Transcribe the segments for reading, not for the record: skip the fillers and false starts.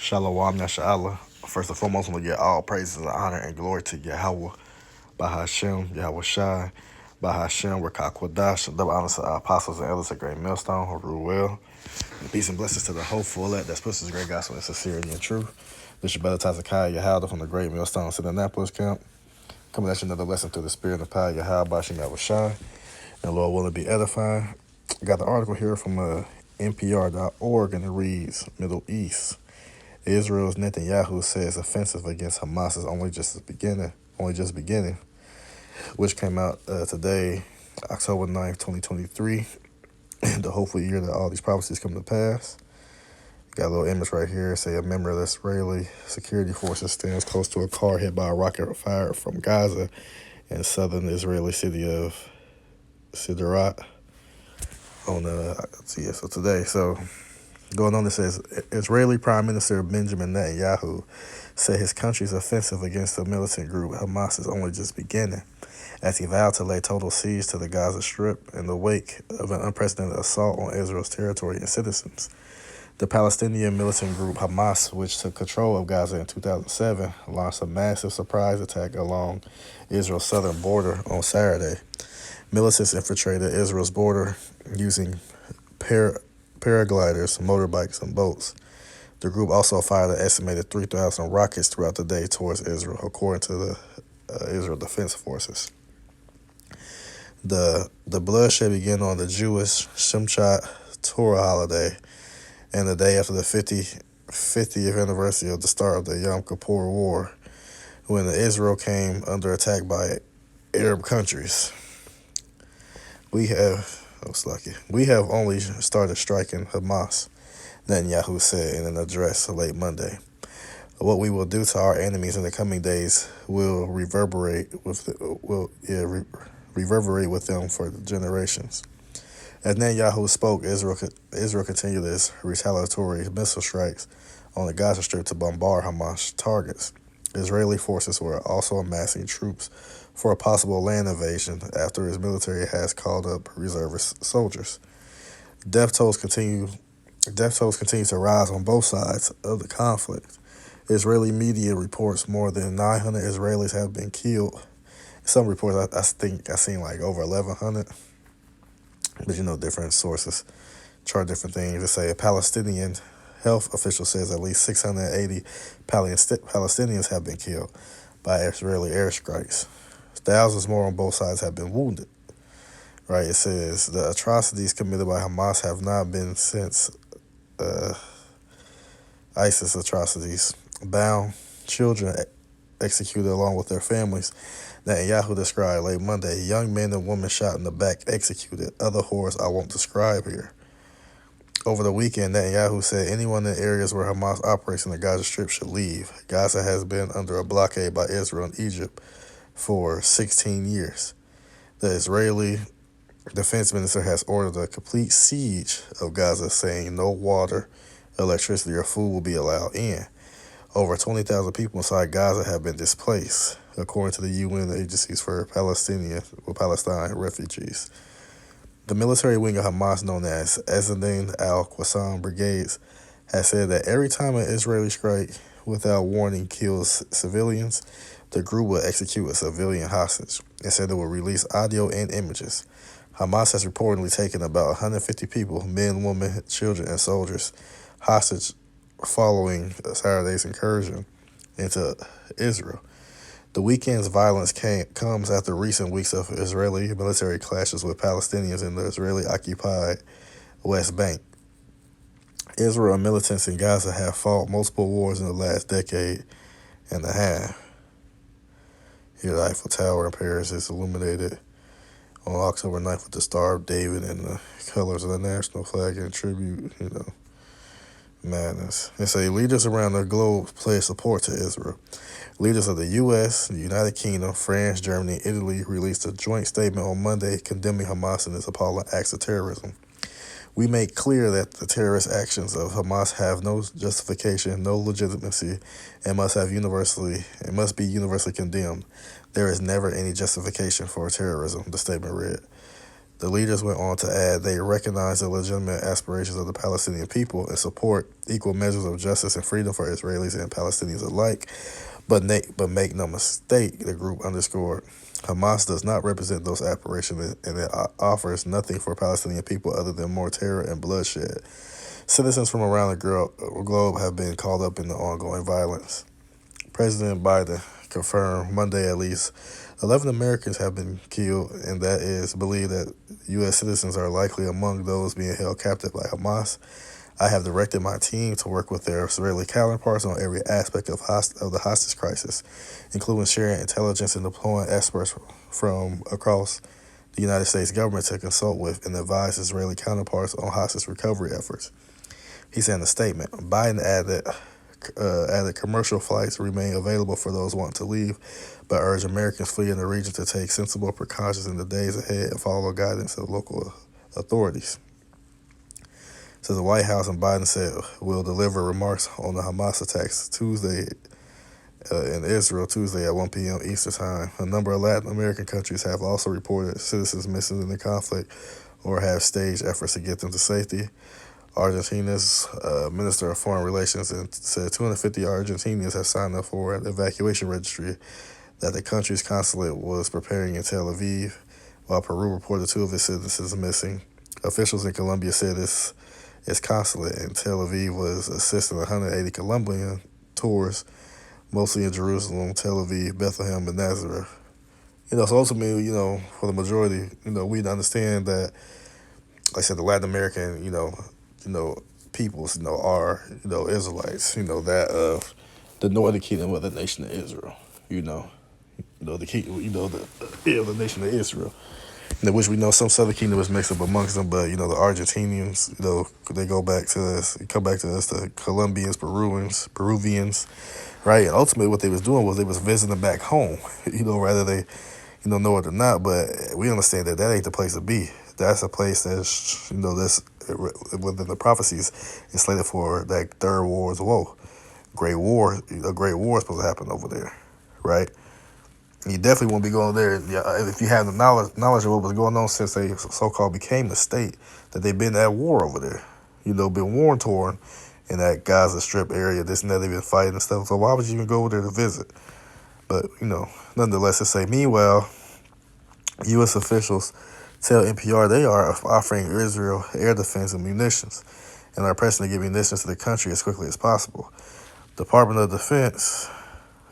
Shalom Yasha'Allah. First and foremost, we get all praises and honor and glory to Yahweh, Bahashem, Yahweh Shai, Bahashem, Rakah Kwadash, double honors to our apostles and elders of Great Millstone, who rule well. Peace and blessings to the hopeful elect that splits this great gospel in sincerity and truth. This is your brother Tazakiah Yahweh from the Great Millstone to the Annapolis camp. Coming at you another lesson through the spirit and power of Yahweh, Bahashem, Yahweh Shai, and Lord willing to be edifying. I got the article here from NPR.org, and it reads, Middle East. Israel's Netanyahu says offensive against Hamas is only just beginning, which came out today, October 9th, 2023, the hopeful year that all these prophecies come to pass. Got a little image right here, say a member of the Israeli security forces stands close to a car hit by a rocket fired from Gaza in southern Israeli city of Siderat so today. So going on, it says Israeli Prime Minister Benjamin Netanyahu said his country's offensive against the militant group Hamas is only just beginning, as he vowed to lay total siege to the Gaza Strip in the wake of an unprecedented assault on Israel's territory and citizens. The Palestinian militant group Hamas, which took control of Gaza in 2007, launched a massive surprise attack along Israel's southern border on Saturday. Militants infiltrated Israel's border using paragliders, motorbikes, and boats. The group also fired an estimated 3,000 rockets throughout the day towards Israel, according to the Israel Defense Forces. The bloodshed began on the Jewish Shemchat Torah holiday and the day after the 50th anniversary of the start of the Yom Kippur War, when Israel came under attack by Arab countries. We have only started striking Hamas, Netanyahu said in an address late Monday. What we will do to our enemies in the coming days will reverberate with them for generations. As Netanyahu spoke, Israel continued its retaliatory missile strikes on the Gaza Strip to bombard Hamas targets. Israeli forces were also amassing troops for a possible land invasion after its military has called up reservist soldiers. Death tolls continue to rise on both sides of the conflict. Israeli media reports more than 900 Israelis have been killed. Some reports, I think I've seen like over 1,100. But different sources chart different things. They say a Palestinian health official says at least 680 Palestinians have been killed by Israeli airstrikes. Thousands more on both sides have been wounded. Right? It says the atrocities committed by Hamas have not been since ISIS atrocities. Bound children executed along with their families. Netanyahu described late Monday, young men and women shot in the back executed. Other horrors I won't describe here. Over the weekend, Netanyahu said anyone in areas where Hamas operates in the Gaza Strip should leave. Gaza has been under a blockade by Israel and Egypt for 16 years. The Israeli defense minister has ordered a complete siege of Gaza, saying no water, electricity, or food will be allowed in. Over 20,000 people inside Gaza have been displaced, according to the UN agencies for Palestine refugees. The military wing of Hamas, known as Ezzedine al-Qassam Brigades, has said that every time an Israeli strike without warning kills civilians, the group will execute a civilian hostage, and said it will release audio and images. Hamas has reportedly taken about 150 people, men, women, children, and soldiers, hostage following Saturday's incursion into Israel. The weekend's violence comes after recent weeks of Israeli military clashes with Palestinians in the Israeli-occupied West Bank. Israel and militants in Gaza have fought multiple wars in the last decade and a half. Here, the Eiffel Tower in Paris is illuminated on October 9th with the Star of David and the colors of the national flag in tribute, madness. They say leaders around the globe pledge support to Israel. Leaders of the U.S., the United Kingdom, France, Germany, and Italy released a joint statement on Monday condemning Hamas and its appalling acts of terrorism. We make clear that the terrorist actions of Hamas have no justification, no legitimacy, and must be universally condemned. There is never any justification for terrorism, the statement read. The leaders went on to add they recognize the legitimate aspirations of the Palestinian people and support equal measures of justice and freedom for Israelis and Palestinians alike. But make no mistake, the group underscored, Hamas does not represent those aspirations and it offers nothing for Palestinian people other than more terror and bloodshed. Citizens from around the globe have been caught up in the ongoing violence. President Biden confirmed Monday at least 11 Americans have been killed, and that is believed that U.S. citizens are likely among those being held captive by Hamas. I have directed my team to work with their Israeli counterparts on every aspect of the hostage crisis, including sharing intelligence and deploying experts from across the United States government to consult with and advise Israeli counterparts on hostage recovery efforts. He said in a statement. Biden added commercial flights remain available for those wanting to leave, but urged Americans fleeing the region to take sensible precautions in the days ahead and follow guidance of local authorities. So the White House and Biden said will deliver remarks on the Hamas attacks Tuesday in Israel Tuesday at 1 p.m. Eastern Time. A number of Latin American countries have also reported citizens missing in the conflict or have staged efforts to get them to safety. Argentina's Minister of Foreign Relations said 250 Argentinians have signed up for an evacuation registry that the country's consulate was preparing in Tel Aviv, while Peru reported 2 of its citizens missing. Officials in Colombia said its consulate in Tel Aviv was assisting 180 Colombian tourists, mostly in Jerusalem, Tel Aviv, Bethlehem, and Nazareth. So ultimately, for the majority, we understand that, like I said, the Latin American, peoples, are, Israelites, that of the northern kingdom of the nation of Israel, the nation of Israel, which we know some southern kingdom is mixed up amongst them, but the Argentinians, they come back to us, the Colombians, Peruvians, right? And ultimately, what they was doing was they was visiting back home, rather they, know it or not. But we understand that ain't the place to be. That's a place that's, that's within the prophecies is slated for that third war's woe. A great war is supposed to happen over there, right? You definitely won't be going there if you have the knowledge of what was going on since they so-called became the state, that they've been at war over there, been war torn in that Gaza Strip area, this and that, they've been fighting and stuff. So why would you even go over there to visit? But, nonetheless, it say, meanwhile, U.S. officials tell NPR they are offering Israel air defense and munitions and are pressing to get munitions to the country as quickly as possible. Department of Defense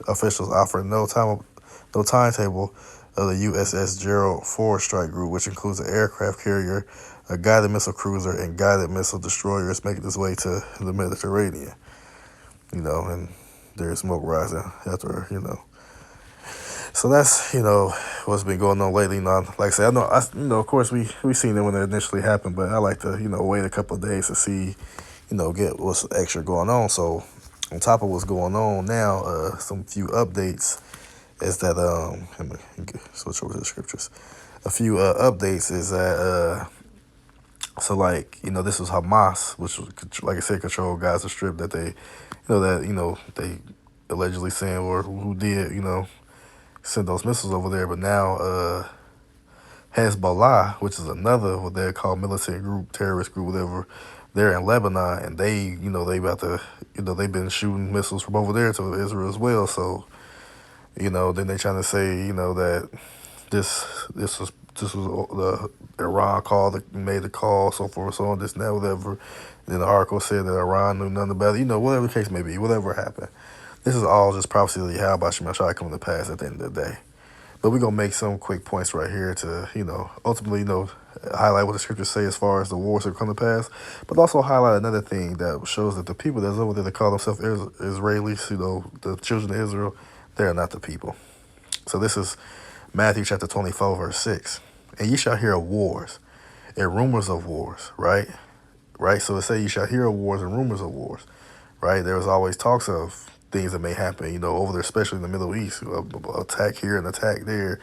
officials offer no timetable of the USS Gerald Ford strike group, which includes an aircraft carrier, a guided missile cruiser, and guided missile destroyers making its way to the Mediterranean. And there's smoke rising after, So that's, what's been going on lately. Like I said, of course we seen it when it initially happened, but I like to, wait a couple of days to see, get what's extra going on. So on top of what's going on now, some few updates is that, let me switch over to the scriptures. A few updates is that, this was Hamas, which was, like I said, controlled Gaza Strip, that they, they allegedly saying, or who did, send those missiles over there. But now Hezbollah, which is another what they call militant group, terrorist group, whatever, they're in Lebanon, and they, they about to, they've been shooting missiles from over there to Israel as well. So, then they trying to say, that this was the Iran made the call, so forth, so on, this and that, whatever. And then the article said that Iran knew nothing about it. Whatever the case may be, whatever happened. This is all just prophecy of Yahweh Shemashai coming to pass at the end of the day. But we're going to make some quick points right here to, ultimately, highlight what the scriptures say as far as the wars that come to pass, but also highlight another thing that shows that the people that's over there that call themselves Israelis, the children of Israel, they are not the people. So this is Matthew chapter 24, verse 6. And ye shall hear of wars and rumors of wars, right? Right? So it say you shall hear of wars and rumors of wars, right? There was always talks of things that may happen, over there, especially in the Middle East, attack here and attack there,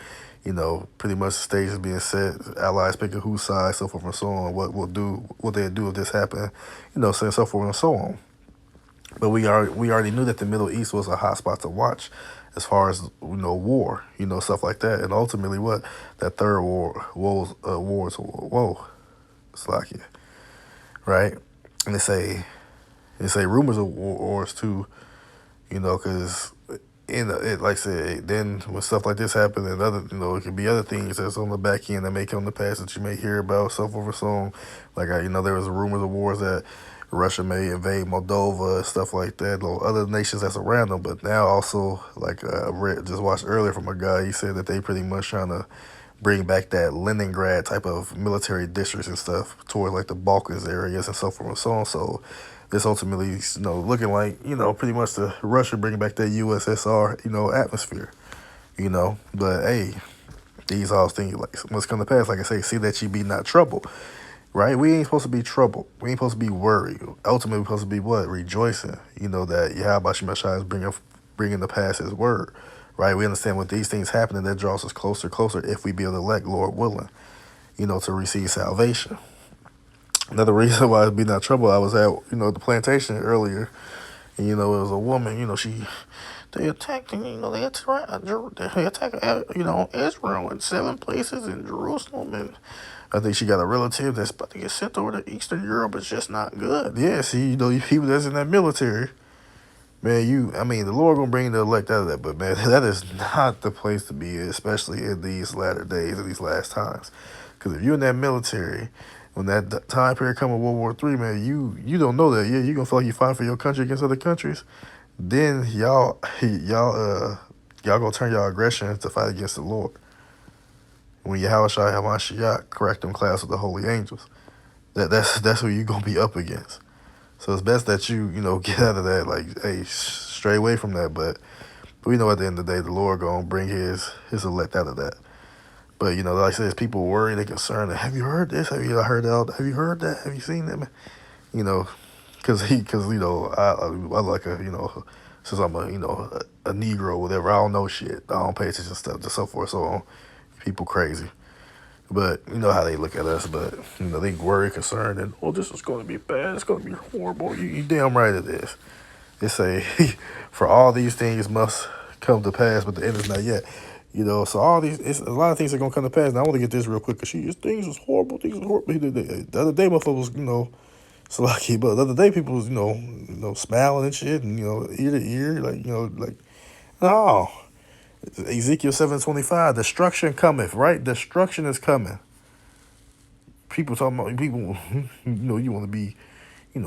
pretty much the stage is being set, allies picking whose side, so forth and so on, what they'll do if this happen, so and so forth and so on. But we already knew that the Middle East was a hot spot to watch, as far as war, stuff like that, and ultimately what that third wars whoa, Slovakia, right? And they say rumors of wars too, because like I said, then when stuff like this happen and other, it could be other things that's on the back end that may come to pass that you may hear about, so forth and so on. Like, there was rumors of wars that Russia may invade Moldova and stuff like that, or other nations that's around them. But now also, like just watched earlier from a guy, he said that they pretty much trying to bring back that Leningrad type of military districts and stuff towards like the Balkans areas and so forth and so on. So this ultimately, looking like, pretty much the Russia bringing back that USSR, atmosphere, But hey, these all things like what's come to pass. Like I say, see that you be not trouble, right? We ain't supposed to be troubled. We ain't supposed to be worried. Ultimately, we're supposed to be what? Rejoicing. That Yahweh Shemashai is bringing to pass His word, right? We understand when these things happening, that draws us closer, if we be of the elect, Lord willing, to receive salvation. Another reason why I'd be not trouble, I was at, the plantation earlier, and, it was a woman, they attacked, Israel in 7 places in Jerusalem, and I think she got a relative that's about to get sent over to Eastern Europe. It's just not good. Yeah, see, you people that's in that military, man, the Lord gonna bring the elect out of that, but man, that is not the place to be, especially in these latter days, in these last times. Because if you're in that military, when that time period come in World War III, man, you don't know that. Yeah, you gonna feel like you fighting for your country against other countries. Then y'all gonna turn your aggression to fight against the Lord. When Yahweh Shai Hamashiach correct them class with the holy angels, that's who you gonna be up against. So it's best that you get out of that, like, hey, stray away from that. But we know at the end of the day, the Lord gonna bring His elect out of that. But like I said, people worry, they concerned. Have you heard this? Have you heard that? Have you heard that? Have you seen that? Because I like since I'm a Negro, whatever. I don't know shit. I don't pay attention to stuff, just so forth, so on. People crazy. But you know how they look at us, but they worry, concerned, and this is going to be bad. It's going to be horrible. You damn right it is. They say, for all these things must come to pass, but the end is not yet. So all a lot of things are going to come to pass. Now I want to get this real quick, because things is horrible. Things is horrible. The other day, motherfuckers, so lucky, but the other day people was, smiling and shit, and ear to ear, like no. Ezekiel 7:25, destruction cometh, right? Destruction is coming. People talking about people, you want to be,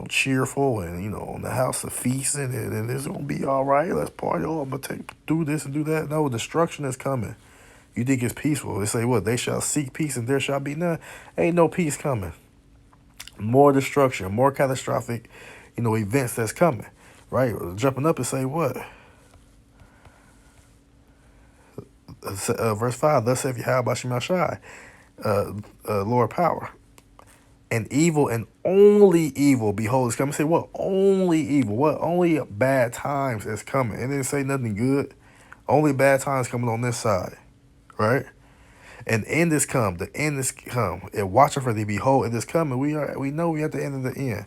cheerful and, on the house of feasting and it's going to be all right. Let's party. Oh, I'm going to do this and do that. No, destruction is coming. You think it's peaceful. They say, what? They shall seek peace and there shall be none. Ain't no peace coming. More destruction, more catastrophic, events that's coming, right? Jumping up and say what? Verse 5, thus saith Yahweh Bashim Shai, Lord power. And evil and only evil, behold, is coming. Say what? Only evil. What? Only bad times is coming. It didn't say nothing good. Only bad times coming on this side, right? And end is come. The end is come. And watching for thee, behold, it is coming. We know we at the end of the end.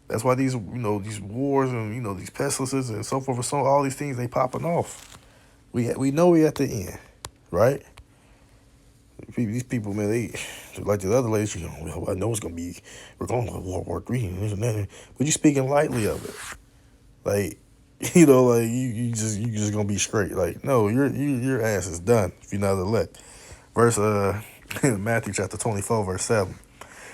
That's why these these wars and these pestilences and so forth and so on, all these things they popping off. We know we at the end, right? These people, man, they like the other ladies. I know it's gonna be. We're going to World War III and this and that. But you speaking lightly of it, like like you just gonna be straight. Like no, your ass is done if you're not elect. Verse Matthew chapter 24, verse 7.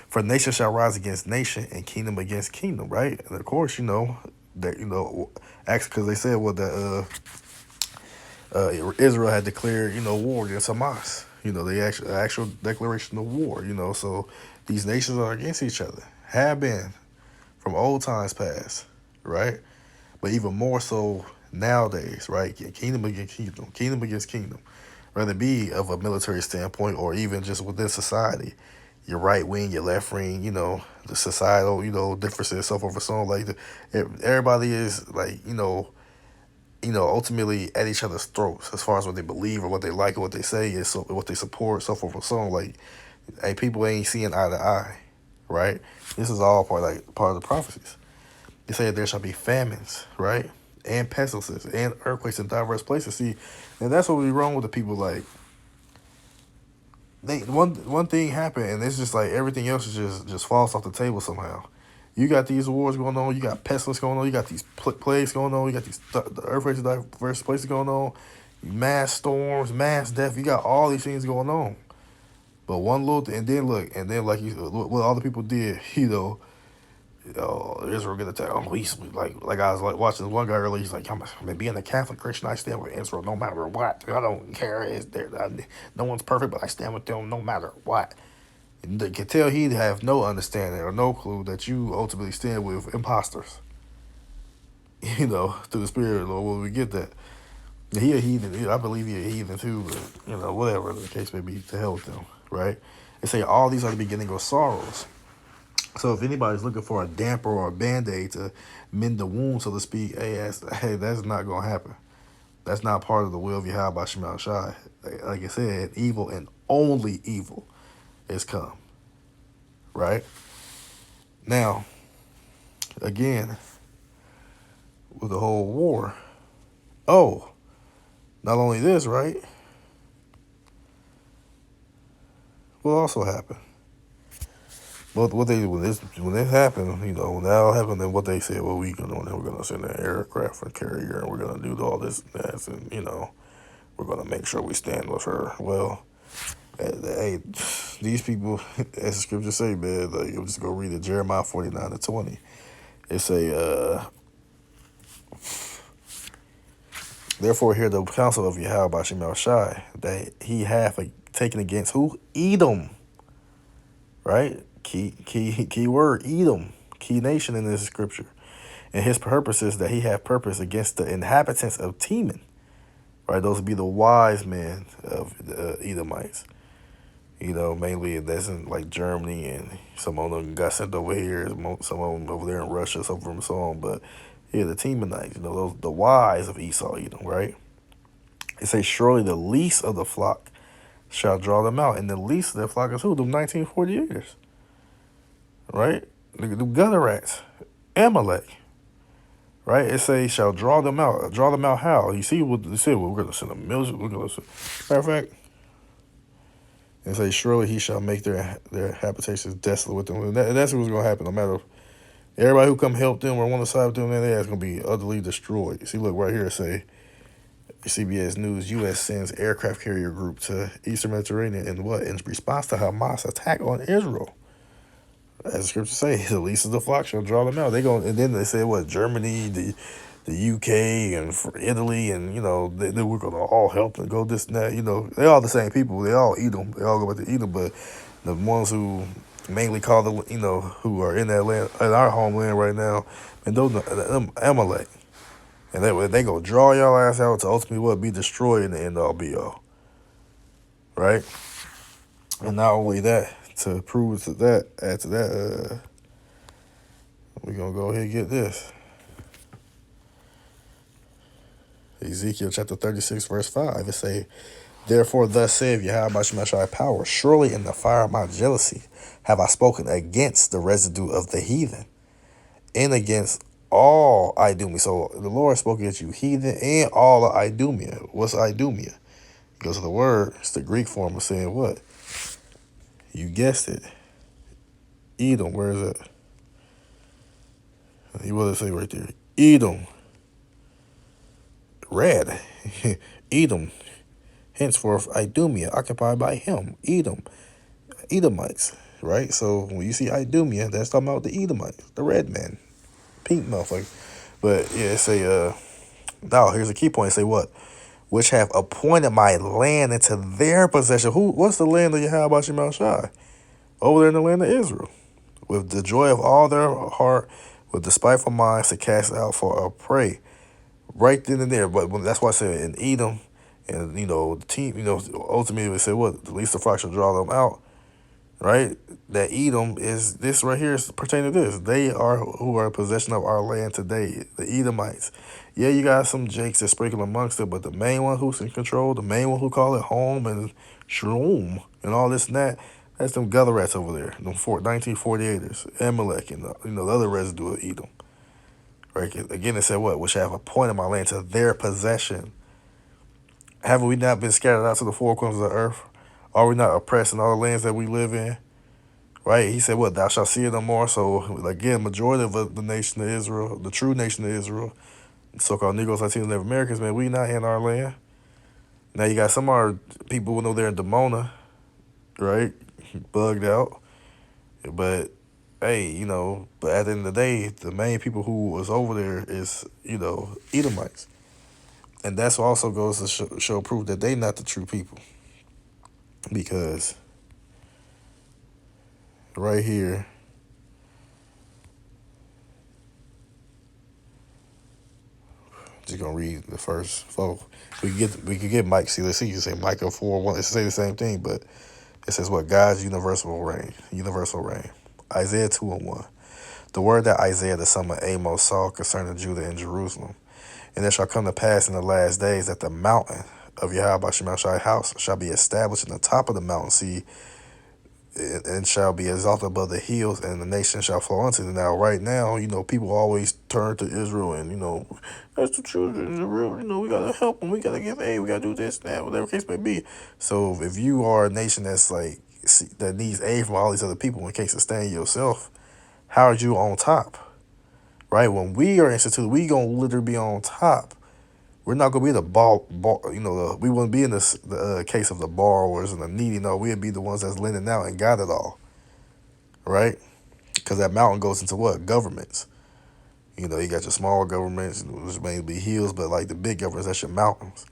For nation shall rise against nation and kingdom against kingdom, right? And of course, that actually because they said that Israel had declared war against Hamas. The actual declaration of war. So these nations are against each other, have been from old times past, right? But even more so nowadays, right? Kingdom against kingdom, kingdom against kingdom, whether it be of a military standpoint or even just within society. Your right wing, your left wing, the societal, differences, so forth and so on. Like everybody is like, ultimately at each other's throats as far as what they believe or what they like or what they say is so what they support, so forth and so on. Like, people ain't seeing eye to eye, right? This is all part of the prophecies. He said there shall be famines, right? And pestilences and earthquakes in diverse places. See, and that's what we wrong with the people. Like they one thing happened, and it's just like everything else is just falls off the table somehow. You got these wars going on. You got pestilence going on. You got these plagues going on. You got these the earthquakes in diverse places going on. Mass storms, mass death. You got all these things going on. But one little, and then look, and then like what all the people did, Israel get attacked. Oh, he's like I was like watching this one guy earlier. He's like, being a Catholic Christian, I stand with Israel no matter what. I don't care. No one's perfect, but I stand with them no matter what. And you can tell he'd have no understanding or no clue that you ultimately stand with imposters. Through the Spirit of the Lord, when we get that. He a heathen. I believe he a heathen too, but whatever the case may be, to hell with them, right? They say all these are the beginning of sorrows. So if anybody's looking for a damper or a band-aid to mend the wound, so to speak, that's not going to happen. That's not part of the will of Yahweh Shema Shai. Like I said, evil and only evil is come, right? Now, again, with the whole war, not only this, right? What also happened? But when this happened, when that all happened, then what they said, well, we're gonna send an aircraft and carrier, and we're gonna do all this and that, and we're gonna make sure we stand with her. Well, hey, these people, as the scriptures say, man, like, I'm just gonna read it, Jeremiah 49:20. It say, therefore hear the counsel of Yahweh Bashim El Shai, that he hath taken against who? Edom. Right? Key word, Edom. Key nation in this scripture. And his purpose is that he have purpose against the inhabitants of Teman. Right? Those would be the wise men of the Edomites. Mainly that's in like Germany, and some of them got sent over here, some of them over there in Russia, some of them so on. But yeah, the Temanites, those the wise of Esau, right? It says, surely the least of the flock shall draw them out. And the least of the flock is who? The 1948ers. Right? The gutter rats. Amalek. Right? It says, shall draw them out. Draw them out how? You see what they said? Well, we're going to send a million. We're going to send. Matter of fact, it says, surely he shall make their habitations desolate with them. And that's what's going to happen. No matter everybody who come help them or want to side with them, their ass going to be utterly destroyed. You see, look right here, it say, CBS News, U.S. sends aircraft carrier group to Eastern Mediterranean in response to Hamas attack on Israel. As the scriptures say, the least of the flock shall draw them out. And then they say Germany, the UK, and for Italy, and they we're gonna all help and go this and that. They all the same people. They all eat them. They all go back to eat them. But the ones who mainly call who are in that land, in our homeland right now, and those them Amalek. And they go draw y'all ass out to ultimately be destroyed in the end all be all. Right? And not only that, to prove to that, add to that, we're going to go ahead and get this. Ezekiel chapter 36, verse 5. It say, therefore thus saith Yahweh Shemashai power, surely in the fire of my jealousy have I spoken against the residue of the heathen, and against all Idumea. So the Lord spoke against you, heathen, and all of Idumea. What's Idumea? It goes to the word. It's the Greek form of saying what? You guessed it. Edom. Where is it? What does it say right there? Edom. Red. Edom. Henceforth, Idumea, occupied by him. Edom. Edomites. Right? So when you see Idumea, that's talking about the Edomites. The red man. Pink motherfucker. But yeah, it say, now here's a key point. It say what? Which have appointed my land into their possession. What's the land of Yahweh Shema Shai? Over there in the land of Israel. With the joy of all their heart, with despiteful minds to cast out for a prey. Right then and there. But that's why I said in Edom, and the team, ultimately they say what? The least of flock shall draw them out. Right? That Edom is this right here is pertaining to this. They are who are in possession of our land today, the Edomites. Yeah, you got some Jakes that sprinkle amongst it, but the main one who's in control, the main one who call it home and shalom and all this and that, that's them gutter rats over there, them 1948ers, Amalek, and the other residue of Edom. Right? Again, it said what? Which I have appointed my land to their possession. Haven't we not been scattered out to the four corners of the earth? Are we not oppressed in all the lands that we live in? Right? He said, what? Thou shalt see it no more. So, again, majority of the nation of Israel, the true nation of Israel, so-called Negroes, Latinos, Native Americans, man, we not in our land. Now, you got some of our people who know they're in Demona, right? Bugged out. But, hey, but at the end of the day, the main people who was over there is, Edomites. And that's also goes to show proof that they not the true people. Because right here, just gonna read the first 4. We could get Mike. See, let's see. You say Micah 4:1. It say the same thing, but it says what? God's universal reign. Universal reign. Isaiah 2:1. The word that Isaiah the son of Amos saw concerning Judah and Jerusalem. And it shall come to pass in the last days that the mountain of Yahweh Shemashai's house shall be established in the top of the mountain sea, and shall be exalted above the hills, and the nation shall flow unto it. Now, right now, people always turn to Israel, and that's the children of Israel. We gotta help them. We gotta give aid. We gotta do this, that, whatever case may be. So, if you are a nation that's like that needs aid from all these other people and can't sustain yourself, how are you on top? Right? When we are instituted, we gonna literally be on top. We're not gonna be the we wouldn't be in the case of the borrowers and the needy. No, we'd be the ones that's lending out and got it all, right? Because that mountain goes into what? Governments. You got your small governments, which may be hills, but like the big governments, that's your mountains.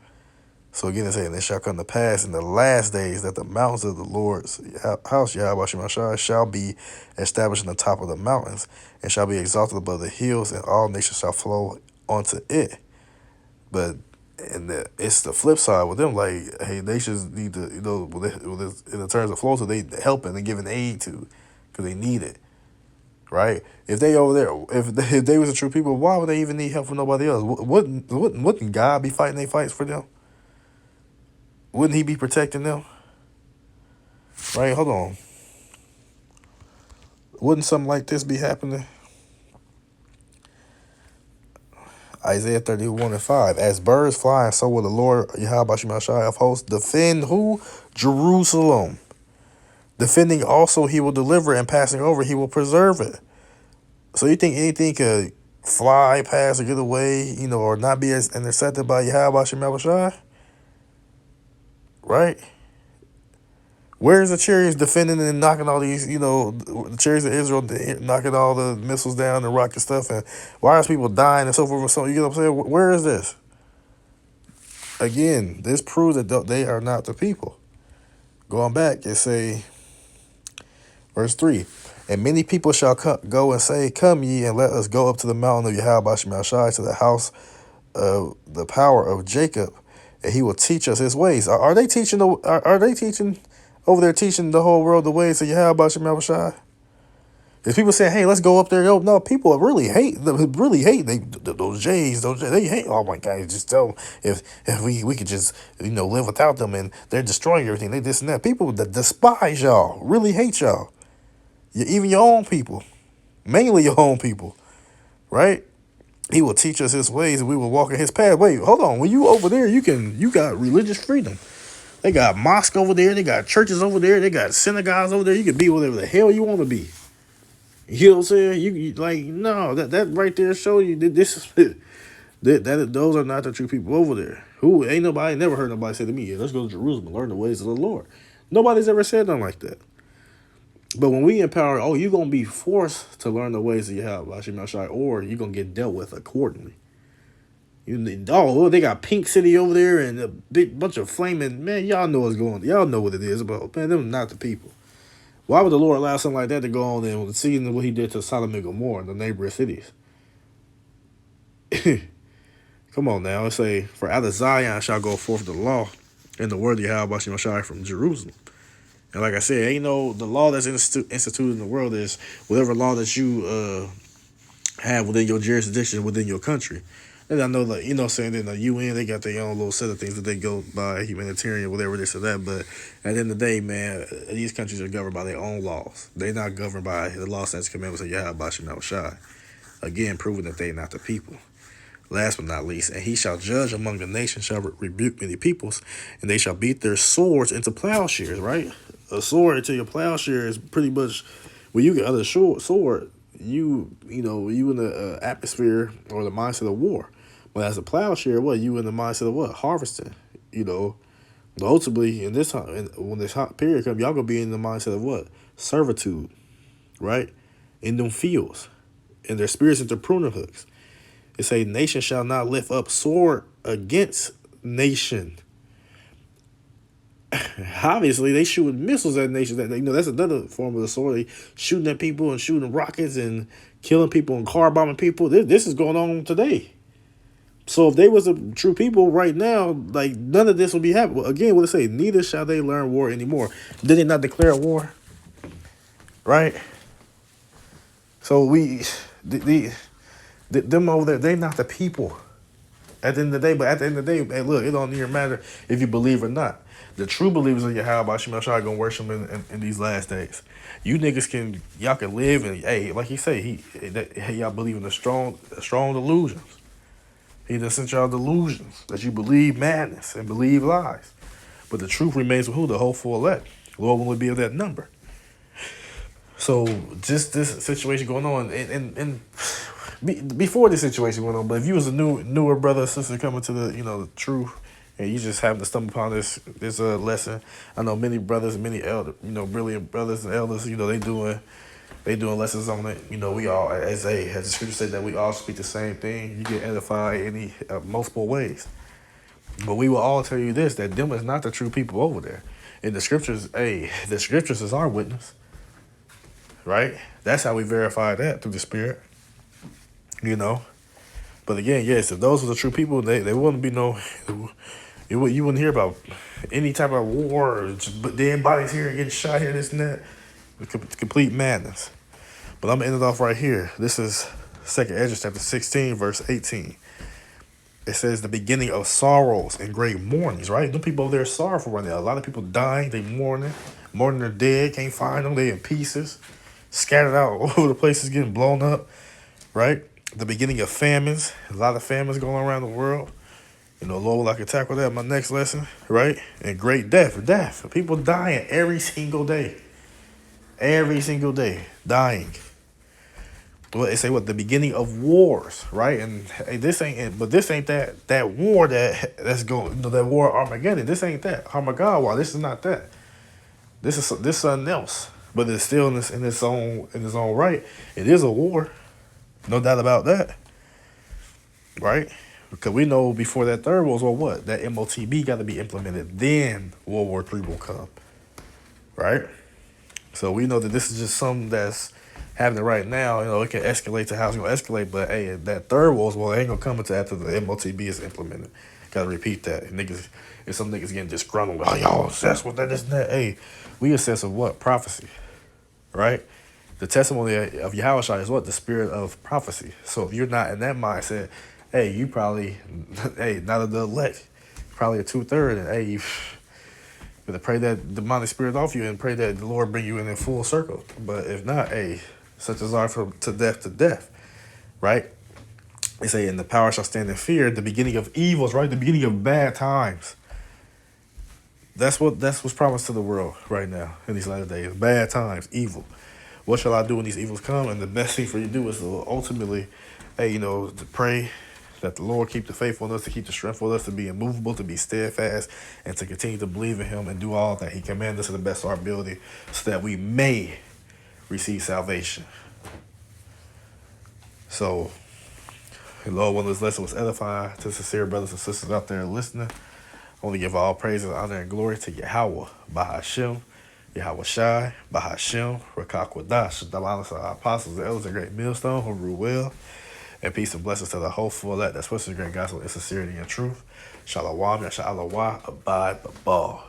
So again, it's saying, it shall come to pass in the last days that the mountains of the Lord's house, Yahweh Shemashai, shall be established in the top of the mountains, and shall be exalted above the hills, and all nations shall flow onto it. But it's the flip side with them. Like, hey, nations need to, in the terms of flow, so they helping and giving aid to, because they need it, right? If they over there, if they was a true people, why would they even need help from nobody else? Wouldn't God be fighting their fights for them? Wouldn't He be protecting them? Right? Hold on. Wouldn't something like this be happening? Isaiah 31:5. As birds fly, so will the Lord Yahweh Shemashai of hosts defend who? Jerusalem. Defending also He will deliver, and passing over He will preserve it. So you think anything could fly past or get away, or not be as intercepted by Yahweh Shemashai? Right? Where's the chariots defending and knocking all these, the chariots of Israel knocking all the missiles down and rocket stuff, and why is people dying and so forth and so on? You get what I'm saying? Where is this? Again, this proves that they are not the people. Going back, it say, verse 3, and many people shall go and say, come ye, and let us go up to the mountain of Yahweh Shemashai, to the house of the power of Jacob, and He will teach us His ways. Are they teaching? Are they teaching over there, teaching the whole world the ways of Yahweh Shemashai? If people say, hey, let's go up there, no, people really hate those J's. They hate. Oh my God, just tell them if we could just live without them, and they're destroying everything. They this and that. People that despise y'all, really hate y'all. Even your own people, mainly your own people, right? He will teach us His ways, and we will walk in His path. Wait, hold on. When you over there, you got religious freedom. They got mosques over there. They got churches over there. They got synagogues over there. You can be whatever the hell you want to be. You know what I'm saying? You like, no, that right there show you that this is that those are not the true people over there. Who ain't nobody never heard nobody say to me, yeah, let's go to Jerusalem and learn the ways of the Lord. Nobody's ever said nothing like that. But when we empower, you're gonna be forced to learn the ways that you have, or you're gonna get dealt with accordingly. They got Pink City over there and a big bunch of flaming, man, y'all know what's going on. Y'all know what it is about. Man, them not the people. Why would the Lord allow something like that to go on and seeing what He did to Sodom and Gomorrah and the neighboring cities? Come on now. Let's say, for out of Zion shall go forth the law, and the word of Yahweh Shemashai from Jerusalem. And like I said, the law that's instituted in the world is whatever law that you have within your jurisdiction, within your country. And I know that, saying in the UN, they got their own little set of things that they go by, humanitarian, whatever this or that. But at the end of the day, man, these countries are governed by their own laws. They're not governed by the law, statutes, commandments of Yahweh Shemashai. again proving that they are not the people. Last but not least, and he shall judge among the nations, shall rebuke many peoples, and they shall beat their swords into plowshares, right? A sword into your plowshare is pretty much, when you get other sword, you in the atmosphere or the mindset of war. But as a plowshare, what, you in the mindset of what? Harvesting, But ultimately, in this time, when this hot period comes, y'all gonna be in the mindset of what? Servitude, right? In them fields, and their spirits into pruning hooks. It say, nation shall not lift up sword against nation. Obviously, they shooting missiles at nations. That's another form of the sword. They shooting at people and shooting rockets and killing people and car bombing people. This is going on today. So if they was a true people right now, like, none of this would be happening. Well, again, what it say? Neither shall they learn war anymore. Did they not declare war? Right. So them over there, they not the people. At the end of the day, but at the end of the day, hey, look, it don't even matter if you believe or not. The true believers of Yahweh Shemel Shai gonna worship him in these last days. You niggas y'all can live and, hey, like he say, y'all believe in the strong delusions. He done sent y'all delusions that you believe madness and believe lies. But the truth remains with who? The hopeful elect. Lord will be of that number. So just this situation going on, and before this situation going on, but if you was a newer brother or sister coming to the truth, and you just happen to stumble upon this lesson, I know many brothers, many brilliant brothers and elders, they doing lessons on it. We all, as the scripture said, that we all speak the same thing. You get edified any multiple ways. But we will all tell you this, that them is not the true people over there. In the scriptures, the scriptures is our witness. Right? That's how we verify that, through the Spirit. But again, yes, if those were the true people, they wouldn't be you wouldn't hear about any type of war, or but dead bodies here and getting shot here, this and that. It's complete madness. But I'm going to end it off right here. This is 2nd Esdras chapter 16, verse 18. It says the beginning of sorrows and great mournings, right? Them people over there are sorrowful right now. A lot of people dying, they mourning their dead, can't find them, they in pieces, scattered out all over the places, getting blown up, right? The beginning of famines, a lot of famines going around the world. Lord, I can tackle that in my next lesson, right? And great death. People dying every single day, dying. Well, it say what? The beginning of wars, right? And hey, this ain't that war that's going, that war Armageddon. This ain't that Armageddon war. This is not that. This is something else. But it's still in its own right. It is a war, no doubt about that, right? Because we know before that third World War, what? That MOTB got to be implemented. Then World War III will come, right? So we know that this is just something that's happening right now. It can escalate to how it's going to escalate. But, hey, that third World War ain't going to come until after the MOTB is implemented. Got to repeat that. And some niggas getting disgruntled. Oh, y'all obsessed with that, this and that. Hey, we obsessed with what? Prophecy, right? The testimony of Yahweh is what? The spirit of prophecy. So if you're not in that mindset, hey, you probably, not of the elect, probably a 2/3, and hey, you better pray that demonic spirit off you and pray that the Lord bring you in full circle. But if not, hey, such as are from to death, right? They say, and the power shall stand in fear, the beginning of evils, right? The beginning of bad times. That's what's promised to the world right now in these latter days. Bad times, evil. What shall I do when these evils come? And the best thing for you to do is to ultimately, to pray that the Lord keep the faith on us, to keep the strength on us, to be immovable, to be steadfast, and to continue to believe in him and do all that he commands us to the best of our ability, so that we may receive salvation. So, Lord, when this lesson was edifying to sincere brothers and sisters out there listening, I want to give all praise and honor and glory to Yahweh, Bahashem, Yahweh Shai, Bahashem, Rakakwadash, Dalalas, our apostles, the elders, and great millstone, who rule well, and peace and blessings to the hopeful elect that spreads the great gospel in sincerity and truth. Shalom, Yasha'Allah, Abad, Babal.